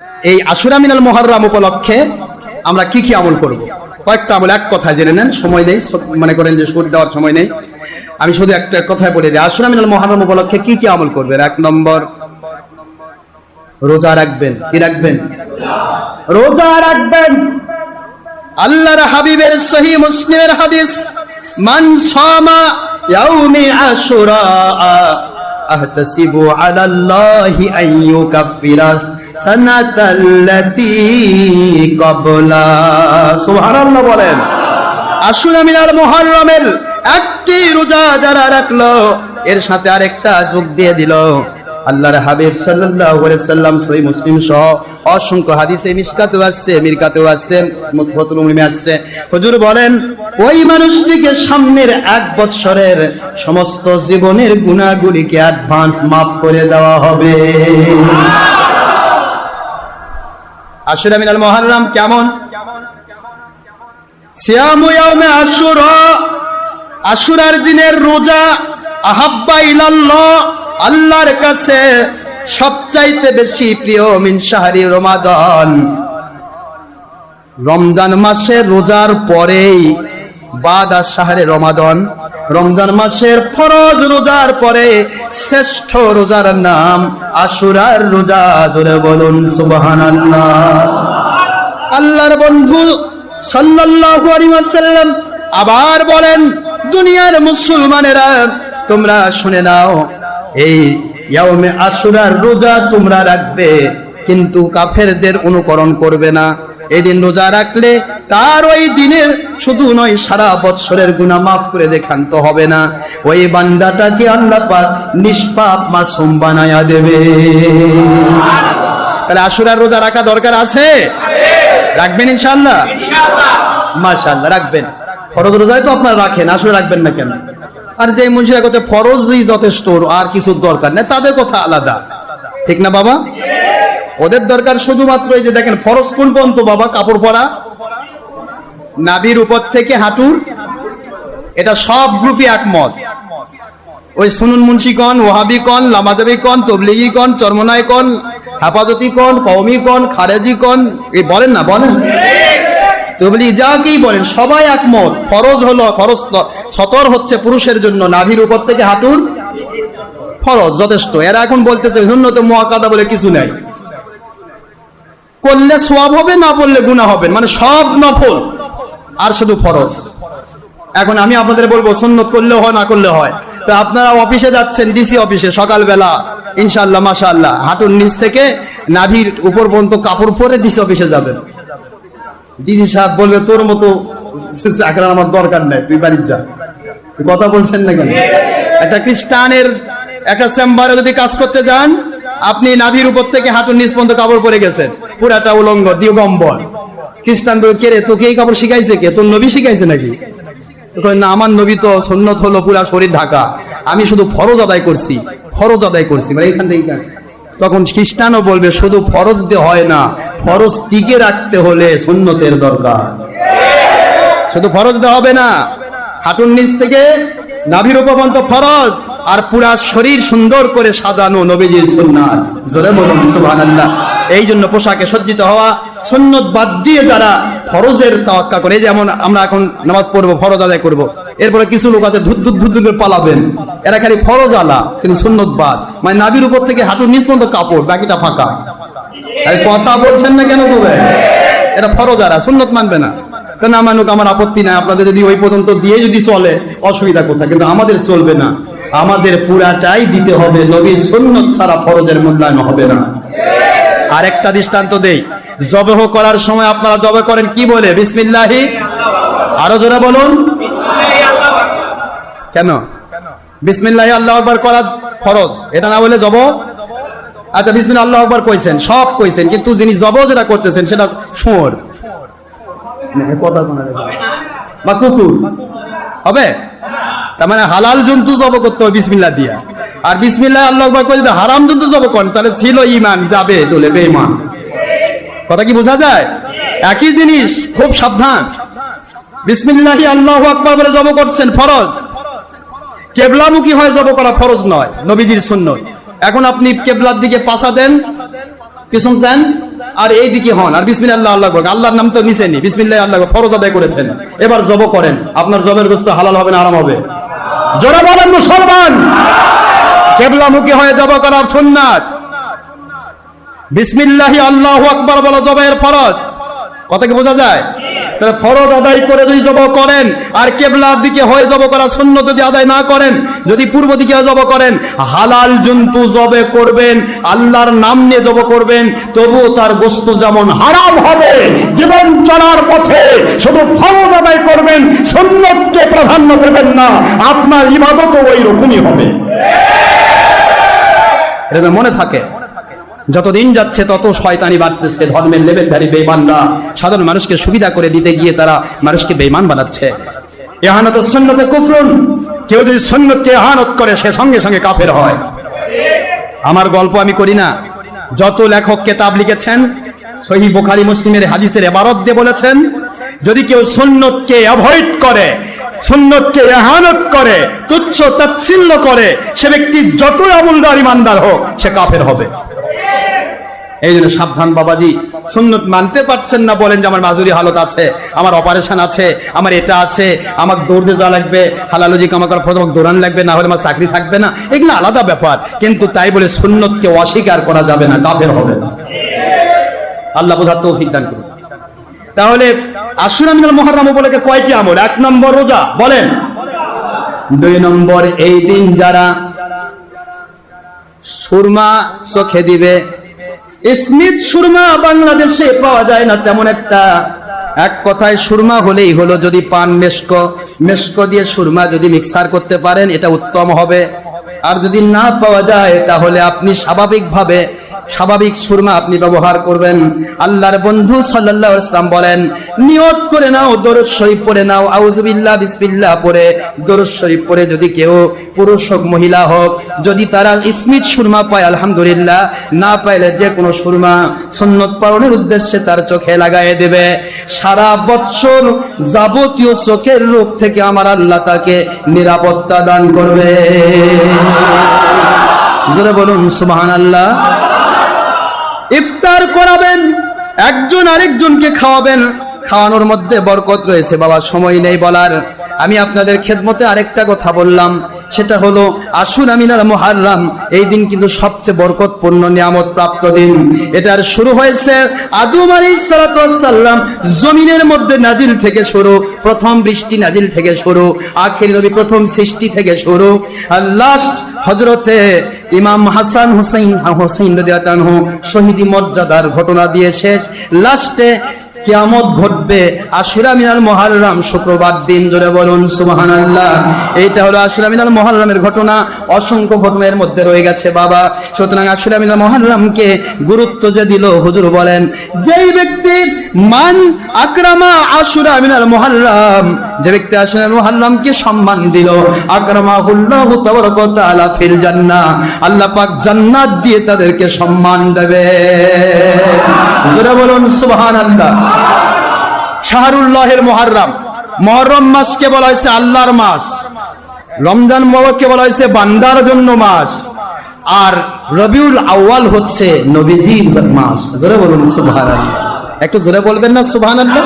এই আশুরা মিনাল মুহাররম উপলক্ষে আমরা কি কি আমল করব? কয়েকটা আমল এক কথায় জেনে নেন, সময় নেই, মনে করেন যে সুর দেওয়ার সময় নেই, আমি শুধু একটা কথায় বলে দিই। আশুরা মিনাল মুহাররম উপলক্ষে কি কি আমল করবেন? 1 নম্বর, রোজা রাখবেন। কি রাখবেন? রোজা রাখবেন। আল্লাহর হাবিবের সহিহ মুসলিমের হাদিস, মান সামা ইয়াউমি আশুরা আহতাসিবু আলাল্লাহি আন ইউকাফিরা সানাতাল্লাতী ক্বাবলা। সুবহানাল্লাহ বলেন। আশুরা মিনাল মুহাররমের একটি রোজা যারা রাখলো, এর সাথে আরেকটা যোগ দিয়ে দিল। আল্লাহর হাবিব সাল্লাল্লাহু আলাইহি সাল্লাম সহিহ মুসলিম সহ অসংখ্য হাদিসে মিশকাতেও আসছে, মিরকাতেও আসছে, মুতফাতুল উম্মে আসছে। হুজুর বলেন, ওই মানুষটিকে সামনের 1 বছরের সমস্ত জীবনের গুনাহগুলিকে অ্যাডভান্স মাফ করে দেওয়া হবে। আশুরা মিনাল মুহাররম কেমন? সিয়ামু ইয়াউমে আশুরা, আশুরার দিনের রোজা, আহাব্বা ইলাল্লাহ, আল্লাহর কাছে সবচাইতে বেশি প্রিয় মিন শাহরি রমাদান। রমজান মাসের রোজার পরেই বাদা শাহরে রমাদান, রমজান মাসের ফরজ রোজার পরে শ্রেষ্ঠ রোজার নাম আশুরার রোজা। জোরে বলুন সুবহানাল্লাহ। আল্লাহর বন্ধু সাল্লাল্লাহু আলাইহি ওয়াসাল্লাম আবার বলেন, দুনিয়ার মুসলমানেরা তোমরা শুনে নাও, এই ইয়াউমে আশুরার রোজা তোমরা রাখবে, কিন্তু কাফেরদের অনুকরণ করবে না। এই দিন রোজা রাখলে তার ওই দিনের শুধু নয়, সারা বছরের গুনাহ মাফ করে দেখান্ত হবে না। ওই বান্দাটাকে আল্লাহ পাক নিষ্পাপ মাসুম বানায়া দেবে। তাহলে আশুরার রোজা রাখা দরকার আছে? রাখবেন ইনশাআল্লাহ? মাশাআল্লাহ রাখবেন। ফরজ রোজায় তো আপনারা রাখেন, আশুরা রাখবেন না কেন? আর যে মুন্সিরা কথা ফরজই যথেষ্ট, আর কিছু দরকার নেই, তাদের কথা আলাদা, ঠিক না বাবা? ওদের দরকার শুধুমাত্র এই যে দেখেন ফরজ কোন পর্যন্ত বাবা? কাপড় পরা, নাভির উপর থেকে হাঁটুর, এটা সব গ্রুপই একমত। ওই সুনুন মুন্সি কন, ওয়াহাবি কন, লামাদাবি কন, তবলিগি কন, চরমনাই কন, হেফাজতি কন, কওমি কন, খারেজি কন, এই বলেন না, বলেন তবলিগ যাকেই বলেন, সবাই একমত। ফরজ হলো, ফরজ সতর হচ্ছে পুরুষের জন্য নাভির উপর থেকে হাঁটুর ফরজ, যথেষ্ট। এরা এখন বলতেছে সুন্নতে মুআক্কাদা বলে কিছু নাই, করলে সওয়াব হবে, না বললে গুনাহ হবে, মানে সব নফল আর শুধু ফরজ। এখন আমি আপনাদের বলবো সুন্নত করলেও হয়, না করলে হয়। তো আপনারা অফিসে যাচ্ছেন, ডিসি অফিসে, সকালবেলা ইনশাআল্লাহ মাশাআল্লাহ হাঁটুর নিচ থেকে নাভির উপর পর্যন্ত কাপড় পরে ডিসি অফিসে যাবেন। ডিসি সাহেব বলবে, তোর মতো চাকরার আমার দরকার নাই, তুই বাড়ি যা। কথা বলছেন না কেন? একটা খ্রিস্টানের একটা চেম্বারে যদি কাজ করতে যান, আপনি নাভির উপর থেকে হাঁটুর নিচ পর্যন্ত কাপড় পরে গেছেন, পুরাটা উলঙ্গ, দিগম্বর। খ্রিস্টান বলে, কে রে, তোকে এই কাপড় শিখাইছে কে? তোর নবী শিখাইছে নাকি? না, আমার নবী তো সুন্নত হলো পুরা শরীর ঢাকা, আমি শুধু ফরজ আদায় করছি, ফরজ আদায় করছি, মানে এখান থেকে। তখন খ্রিস্টানও বলবে, শুধু ফরজ দিয়ে হয় না, ফরজ টিকে রাখতে হলে সুন্নতের দরকার। শুধু ফরজ দেওয়া হবে না, হাঁটুর নিচ থেকে নাভির উপর পর্যন্ত ফরজ, আর পুরা শরীর সুন্দর করে সাজানো নবীজির সুন্নাত। জোরে বলুন সুবহানাল্লাহ। এই জন্য পোশাকে সজ্জিত হওয়া, সুন্নত বাদ দিয়ে যারা ফরজের তাওয়াক্কা করে, যেমন আমরা এখন নামাজ পড়বো, ফরজ আদায় করব, এরপরে কিছু লোক আছে ধুদ ধুদ ধুদ করে পালাবেন, এরা খালি ফরজ আলা কিন্তু সুন্নত বাদ, মানে নাভির উপর থেকে হাঁটুর নিচ পর্যন্ত কাপড়, বাকিটা ফাঁকা। কথা বলছেন না কেন? তবে এরা ফরজ আলা, সুন্নত মানবে না। না মানুক, আমার আপত্তি নাই, আপনাদের যদি ওই পর্যন্ত দিয়ে যদি চলে অসুবিধা কোথায়, কিন্তু আমাদের চলবে না, আমাদের পুরাটাই দিতে হবে। নবীর সুন্নত ছাড়া ফরজের মূল্যায়ন হবে না। আরেকটা দৃষ্টান্ত দেই, জবহ করার সময় আপনারা জবে করেন কি বলে? বিসমিল্লাহি। আরো জোরে বলুন। কেন? বিসমিল্লাহি আল্লাহু আকবার করা ফরজ, এটা না বলে জব? আচ্ছা, বিসমিল্লাহ আল্লাহু আকবার কইছেন, সব কইছেন, কিন্তু যিনি জব যেটা করতেছেন সেটা শুয়োর বা কুকুর হবে, তার মানে হালাল জন্তু জব করতে হবে বিসমিল্লাহ দিয়া। আর বিসমিল্লাহ আল্লাহু আকবার কই যদি হারাম জন্তু জব করেন, তাহলে ছিল ঈমান, যাবে চলে বেঈমান। কথা কি বোঝা যায়? একই জিনিস, খুব সাবধান। বিসমিল্লাহি আল্লাহু আকবার বলে জব করছেন, ফরজ। কেবলামুখী হয় জব করা ফরজ নয়, নবীজির সুন্নত। এখন আপনি কেবলার দিকে পাছা দেন, পিছন দেন, আর এইদিকে হন আর বিসমিল্লাহ আল্লাহ আকবার, আল্লাহর নাম তো নিছেনি, বিসমিল্লাহ আল্লাহ ফরজ আদায় করেছেন, এবার জব করেন, আপনার জবের গোশত হালাল হবে না আরাম হবে? জোরে বলেন মুসলমান। কিবলামুখী হয়ে জব করা সুন্নাত। বিসমিল্লাহি আল্লাহু আকবার বলা জবের ফরজ। কথা কি বোঝা যায়? তাহলে ফরজ আদায় করে যদি জব করেন আর কিবলার দিকে হয়ে জব করা সুন্নাত যদি আদায় না করেন, যদি পূর্ব দিকে জব করেন, হালাল জন্তু জবে করবেন, আল্লাহর নাম নিয়ে জব করবেন, তবু তার গোশত যেমন হারাম হবে, জীবন চলার পথে শুধু ফরজ আদায় করবেন, সুন্নাতকে প্রাধান্য দেবেন না, আপনার ইবাদতও ওই রকমই হবে। এটা মনে থাকে। যতদিন যাচ্ছে তত শয়তানি বাড়তেছে, ধর্মের লেবেলধারী বেঈমানরা সাধারণ মানুষকে সুবিধা করে দিতে গিয়ে তারা মানুষকে বেঈমান বানাচ্ছে। ইহানাত সুন্নতে কুফরুন, কেউ যদি সুন্নতকে ইহানত করে সে সঙ্গে সঙ্গে কাফের হয়। আমার গল্প আমি করি না, যত লেখক কিতাব লিখেছেন সহিহ বুখারী মুসলিমের হাদিসের ইবারত দিয়ে বলেছেন, যদি কেউ সুন্নতকে অ্যাভয়েড করে, সুন্নতকে ইহানত করে, তুচ্ছ তাচ্ছিল্য করে, সে ব্যক্তি যতই আমলদার ইমানদার হোক সে কাফের হবে। এই জন্য সাবধান বাবাজি, সুন্নত মানতে পারছেন না, বলেন যে আমার মাজুরি হালত আছে, আমার অপারেশন আছে, আমার এটা আছে, আমার দৌড়তে যাওয়া লাগবে, হালালজি কামা করার প্রথম দৌড়ান লাগবে, না হলে আমার চাকরি থাকবে না, এগুলো আলাদা ব্যাপার। কিন্তু তাই বলে সুন্নতকে অস্বীকার করা যাবে না, কাফের হবে না। আল্লাহ বোঝার তৌফিক দান করুন। তাহলে আশুরা মিনাল মুহাররম উপলক্ষে কয়টি আমল? 1 নম্বর রোজা, বলেন। 2 নম্বর এই দিন যারা সুরমা চোখে দিবে, স্মিথ সুরমা বাংলাদেশে পাওয়া যায় না তেমন একটা, এক কথায় সুরমা হলেই হলো, যদি পান মেশক দিয়ে সুরমা যদি মিক্সার করতে পারেন এটা উত্তম হবে। আর যদি না পাওয়া যায় তাহলে আপনি স্বাভাবিক সুরমা আপনি ব্যবহার করবেন। আল্লাহর বন্ধু সাল্লাল্লাহু আলাইহি ওয়াসাল্লাম বলেন, নিয়ত করে নাও, দরুদ শরীফ পড়ে নাও, আউযুবিল্লাহ বিসমিল্লাহ পড়ে দরুদ শরীফ পড়ে যদি কেউ পুরুষ হোক মহিলা হোক, যদি তারা স্মিত সুরমা পায় আলহামদুলিল্লাহ, না পাইলে যে কোনো সুরমা সুন্নত পালনের উদ্দেশ্যে তার চোখে লাগায় দেবে। সারা বৎসর যাবতীয় চোখের রোগ থেকে আমার আল্লাহ তাকে নিরাপত্তা দান করবে। জোরে বলুন সুবহানাল্লাহ। ইফতার করাবেন, একজন আরেকজনকে খাওয়াবেন, খাওয়ানোর মধ্যে বরকত রয়েছে বাবা, সময় নেই বলার। আমি আপনাদের খেদমতে আরেকটা কথা বললাম, সেটা হলো আশুরা মিনাল মুহাররম। এই দিন কিন্তু সবচেয়ে বরকতপূর্ণ নিয়ামত প্রাপ্ত দিন। এটার শুরু হয়েছে আদম আলাইহিস সালাতু ওয়াস সালাম জমিনের মধ্যে নাজিল থেকে শুরু, প্রথম বৃষ্টি নাজিল থেকে শুরু, আখির নবী প্রথম সৃষ্টি থেকে শুরু, আর লাস্ট হযরতে ইমাম হাসান হুসাইন রাদিয়াল্লাহু আনহু শহীদি মর্যাদার ঘটনা দিয়ে শেষ। লাস্টে কিয়ামত ঘটবে আশুরা মিনাল মুহাররম, শুক্রবার দিন। জোরে বলুন সুবহানাল্লাহ। এইটা হলো আশুরা মিনাল মুহাররমের ঘটনা। অসংখ্য ঘটনার মধ্যে রয়ে গেছে বাবা। সুতরাং আশুরা মিনাল মুহাররমকে গুরুত্ব যে দিল, হুজুর বলেন, যেই ব্যক্তি মান আকরামা আশুরা মিনাল মুহাররম, যে ব্যক্তি আশুরা মিনাল মুহাররমকে সম্মান দিল, আকরামাহুল্লাহু তাবারাকা ওয়া তাআলা ফিল জান্নাহ, আল্লাহ পাক জান্নাত দিয়ে তাদেরকে সম্মান দেবে। জোরে বলুন সুবহানাল্লাহ। শাহরুল্লাহের মুহাররম, মুহররম মাসকে বলা হয়েছে আল্লাহর মাস, রমজান মুবারককে বলা হয়েছে বান্দার জন্য মাস, আর রবিউল আউয়াল হচ্ছে নবীজির মাস। জোরে বলুন সুবহানাল্লাহ। একটু জোরে বলবেন না সুবহানাল্লাহ।